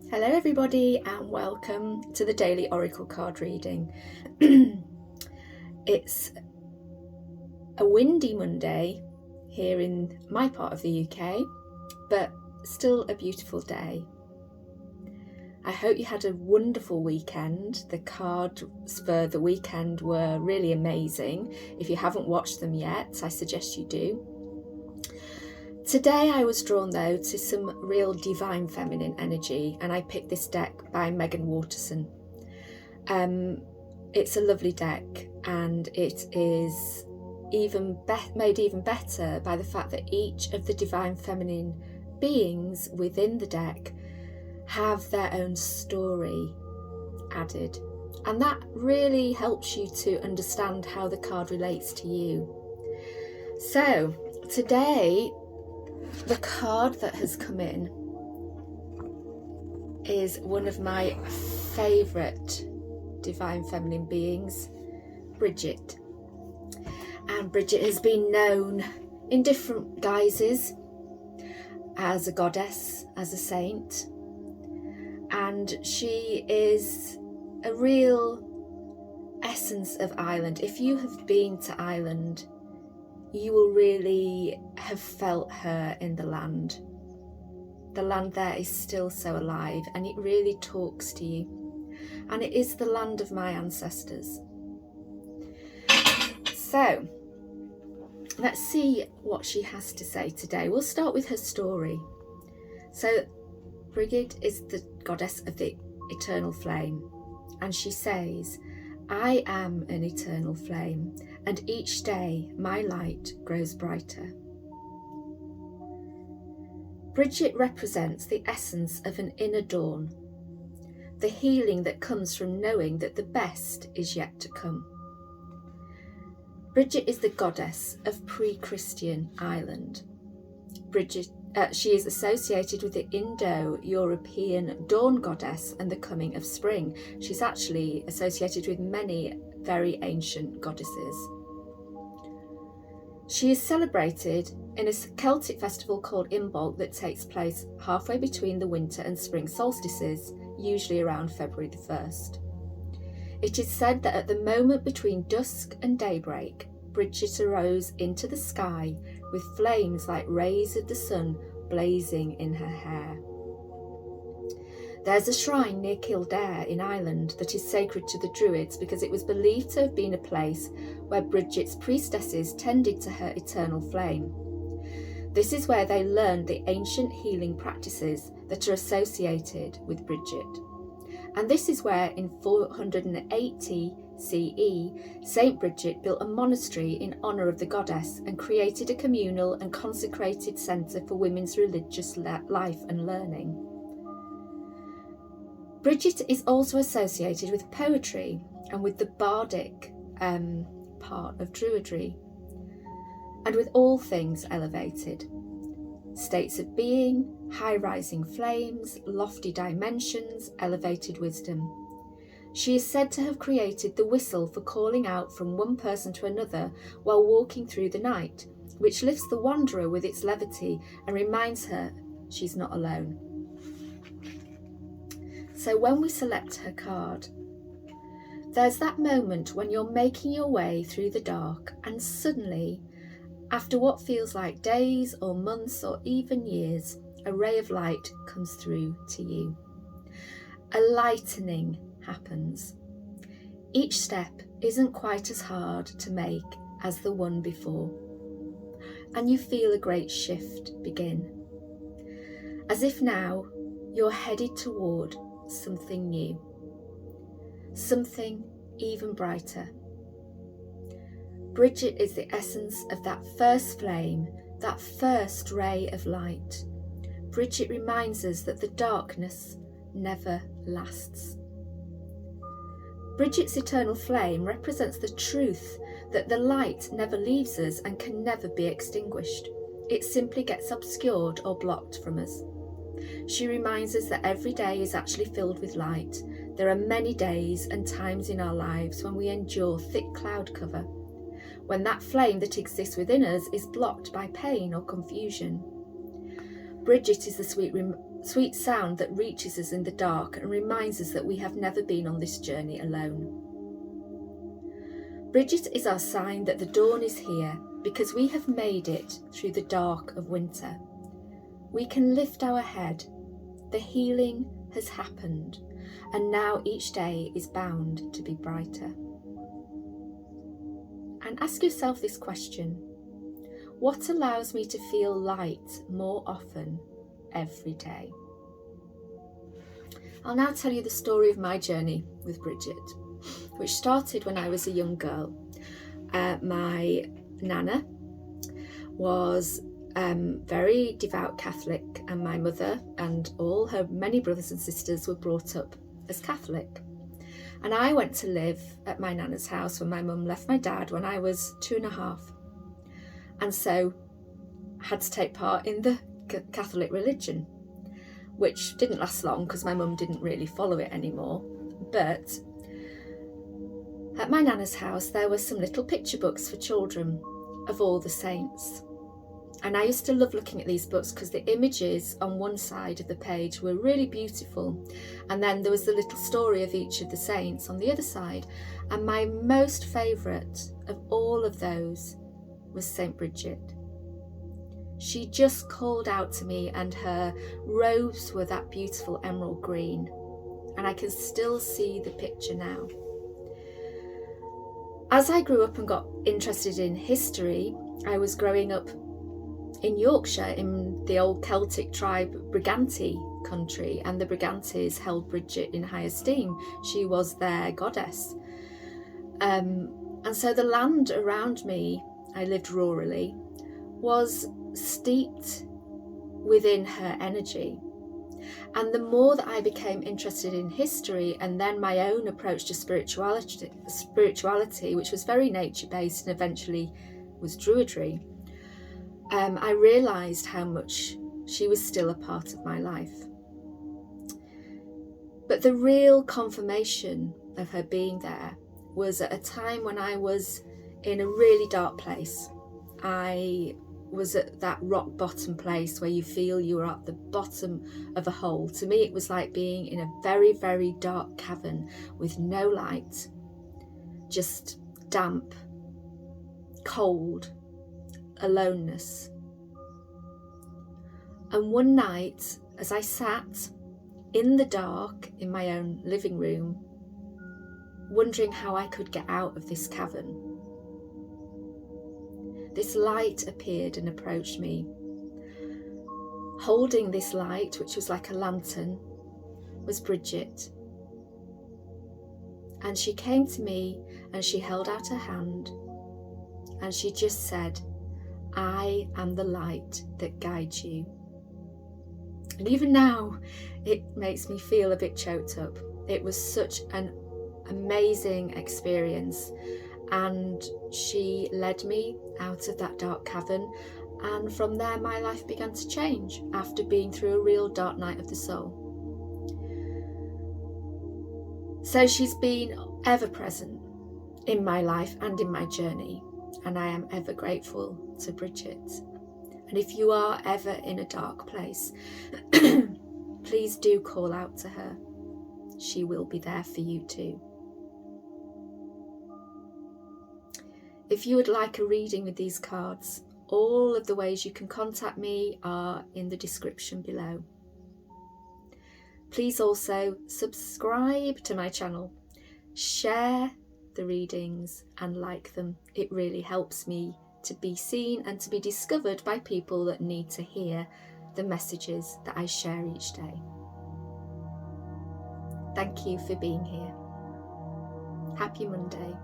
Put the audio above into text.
Hello everybody and welcome to the daily oracle card reading. It's a windy Monday here in my part of the UK, but still a beautiful day. I hope you had a wonderful weekend. The cards for the weekend were really amazing. If you haven't watched them yet, I suggest you do. Today I was drawn though to some real divine feminine energy, and I picked this deck by Megan Waterson. It's a lovely deck, and it is made even better by the fact that each of the divine feminine beings within the deck have their own story added, and that really helps you to understand how the card relates to you. So today, the card that has come in is one of my favourite divine feminine beings, Bridget. And Bridget has been known in different guises as a goddess, as a saint, and she is a real essence of Ireland. If you have been to Ireland, you will really have felt her in the land. The land there is still so alive, and it really talks to you. And it is the land of my ancestors. So, let's see what she has to say today. We'll start with her story. So, Bridget is the goddess of the eternal flame, and she says, "I am an eternal flame, and each day my light grows brighter." Bridget represents the essence of an inner dawn, the healing that comes from knowing that the best is yet to come. Bridget is the goddess of pre-Christian Ireland. She is associated with the Indo-European dawn goddess and the coming of spring. She's actually associated with many very ancient goddesses. She is celebrated in a Celtic festival called Imbolc that takes place halfway between the winter and spring solstices, usually around February the 1st. It is said that at the moment between dusk and daybreak, Bridget arose into the sky with flames like rays of the sun blazing in her hair. There's a shrine near Kildare in Ireland that is sacred to the Druids because it was believed to have been a place where Bridget's priestesses tended to her eternal flame. This is where they learned the ancient healing practices that are associated with Bridget. And this is where in 480 CE, Saint Bridget built a monastery in honour of the goddess and created a communal and consecrated centre for women's religious life and learning. Bridget is also associated with poetry and with the bardic part of Druidry, and with all things elevated. States of being, high-rising flames, lofty dimensions, elevated wisdom. She is said to have created the whistle for calling out from one person to another while walking through the night, which lifts the wanderer with its levity and reminds her she's not alone. So when we select her card, there's that moment when you're making your way through the dark, and suddenly, after what feels like days or months or even years, a ray of light comes through to you. A lightening happens. Each step isn't quite as hard to make as the one before, and you feel a great shift begin. As if now you're headed toward something new, something even brighter. Bridget is the essence of that first flame, that first ray of light. Bridget reminds us that the darkness never lasts. Bridget's eternal flame represents the truth that the light never leaves us and can never be extinguished. It simply gets obscured or blocked from us. She reminds us that every day is actually filled with light. There are many days and times in our lives when we endure thick cloud cover, when that flame that exists within us is blocked by pain or confusion. Bridget is the sweet sound that reaches us in the dark and reminds us that we have never been on this journey alone. Bridget is our sign that the dawn is here because we have made it through the dark of winter. We can lift our head. The healing has happened, and now each day is bound to be brighter. And ask yourself this question: what allows me to feel light more often every day? I'll now tell you the story of my journey with Bridget, which started when I was a young girl. My nana was very devout Catholic, and my mother and all her many brothers and sisters were brought up as Catholic. And I went to live at my nana's house when my mum left my dad when I was 2.5. And so had to take part in the Catholic religion, which didn't last long because my mum didn't really follow it anymore. But at my nana's house there were some little picture books for children of all the saints. And I used to love looking at these books because the images on one side of the page were really beautiful, and then there was the little story of each of the saints on the other side. And my most favourite of all of those was St. Bridget. She just called out to me, and her robes were that beautiful emerald green, and I can still see the picture now. As I grew up and got interested in history, I was growing up in Yorkshire in the old Celtic tribe Briganti country, and the Brigantes held Bridget in high esteem. She was their goddess. And so the land around me, I lived rurally, was steeped within her energy. And the more that I became interested in history, and then my own approach to spirituality, which was very nature-based and eventually was Druidry, I realised how much she was still a part of my life. But the real confirmation of her being there was at a time when I was in a really dark place. I was at that rock bottom place where you feel you are at the bottom of a hole. To me, it was like being in a very, very dark cavern with no light, just damp, cold, aloneness. And one night, as I sat in the dark in my own living room, wondering how I could get out of this cavern, this light appeared and approached me. Holding this light, which was like a lantern, was Bridget. And she came to me and she held out her hand and she just said, "I am the light that guides you." And even now, it makes me feel a bit choked up. It was such an amazing experience. And she led me out of that dark cavern, and from there my life began to change after being through a real dark night of the soul. So she's been ever present in my life and in my journey, and I am ever grateful to Bridget. And if you are ever in a dark place, please do call out to her. She will be there for you too. If you would like a reading with these cards, all of the ways you can contact me are in the description below. Please also subscribe to my channel, share the readings and like them. It really helps me to be seen and to be discovered by people that need to hear the messages that I share each day. Thank you for being here. Happy Monday.